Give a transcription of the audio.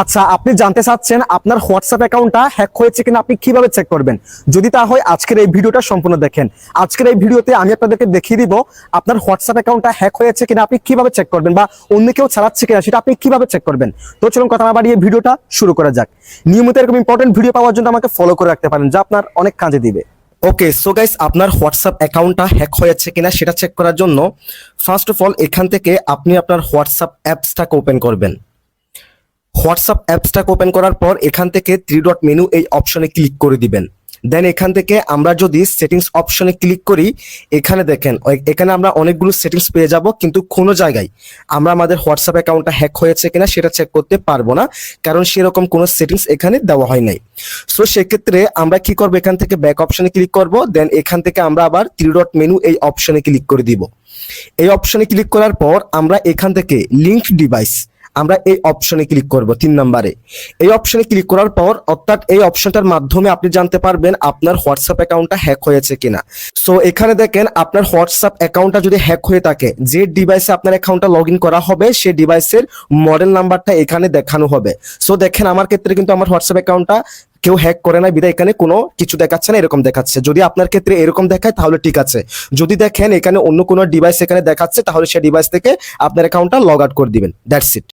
আচ্ছা, আপনি জানতে চাচ্ছেন আপনার হোয়াটসঅ্যাপ অ্যাকাউন্টটা হ্যাক হয়েছে কিনা আপনি কিভাবে চেক করবেন। যদি তা হয় আজকের এই ভিডিওটা সম্পূর্ণ দেখেন। আজকের এই ভিডিওতে আমি আপনাদেরকে দেখিয়ে দিব আপনার হোয়াটসঅ্যাপ অ্যাকাউন্টটা হ্যাক হয়েছে কিনা আপনি কিভাবে চেক করবেন, বা অন্য কেউ চালাচ্ছে কিনা সেটা আপনি কিভাবে চেক করবেন। তো চলুন কথা না বাড়িয়ে ভিডিওটা শুরু করা যাক। নিয়মিত এরকম ইম্পর্টেন্ট ভিডিও পাওয়ার জন্য আমাকে ফলো করে রাখতে পারেন, যা আপনার অনেক কাজে দিবে। ওকে, সো গাইস, আপনার হোয়াটসঅ্যাপ অ্যাকাউন্টটা হ্যাক হয়েছে কিনা সেটা চেক করার জন্য ফার্স্ট অফ অল এখান থেকে আপনি আপনার হোয়াটসঅ্যাপ অ্যাপসটাকে ওপেন করবেন। হোয়াটসঅ্যাপ অ্যাপসটাকে ওপেন করার পর এখান থেকে থ্রি ডট মেনু এই অপশনে ক্লিক করে দিবেন। দেন এখান থেকে আমরা যদি সেটিংস অপশনে ক্লিক করি, এখানে দেখেন এখানে আমরা অনেকগুলো সেটিংস পেয়ে যাব, কিন্তু কোনো জায়গায় আমরা আমাদের হোয়াটসঅ্যাপ অ্যাকাউন্টটা হ্যাক হয়েছে কিনা সেটা চেক করতে পারবো না, কারণ সেরকম কোনো সেটিংস এখানে দেওয়া হয় নাই। সো সেক্ষেত্রে আমরা কি করবো, এখান থেকে ব্যাক অপশনে ক্লিক করব। দেন এখান থেকে আমরা আবার থ্রি ডট মেনু এই অপশনে ক্লিক করে দিব। এই অপশনে ক্লিক করার পর আমরা এখান থেকে লিঙ্ক ডিভাইস আমরা এই অপশনে ক্লিক করব 3 নম্বরে। এই অপশনে ক্লিক করার পর অর্থাৎ এই অপশনটার মাধ্যমে আপনি জানতে পারবেন আপনার হোয়াটসঅ্যাপ অ্যাকাউন্টটা হ্যাক হয়েছে কিনা। সো এখানে দেখেন আপনার হোয়াটসঅ্যাপ অ্যাকাউন্টটা যদি হ্যাক হয়ে থাকে, যে ডিভাইসে আপনার অ্যাকাউন্টটা লগ ইন করা হবে সেই ডিভাইসের মডেল নাম্বারটা এখানে দেখানো হবে। সো দেখেন আমার ক্ষেত্রে কিন্তু আমার হোয়াটসঅ্যাপ অ্যাকাউন্টটা কেউ হ্যাক করে না, বিধায় এখানে কোনো কিছু দেখাচ্ছে না, এরকম দেখাচ্ছে। যদি আপনার ক্ষেত্রে এরকম দেখায় তাহলে ঠিক আছে। যদি দেখেন এখানে অন্য কোনো ডিভাইস এখানে দেখাচ্ছে, তাহলে সেই ডিভাইস থেকে আপনার অ্যাকাউন্টটা লগ আউট করে দিবেন। That's it.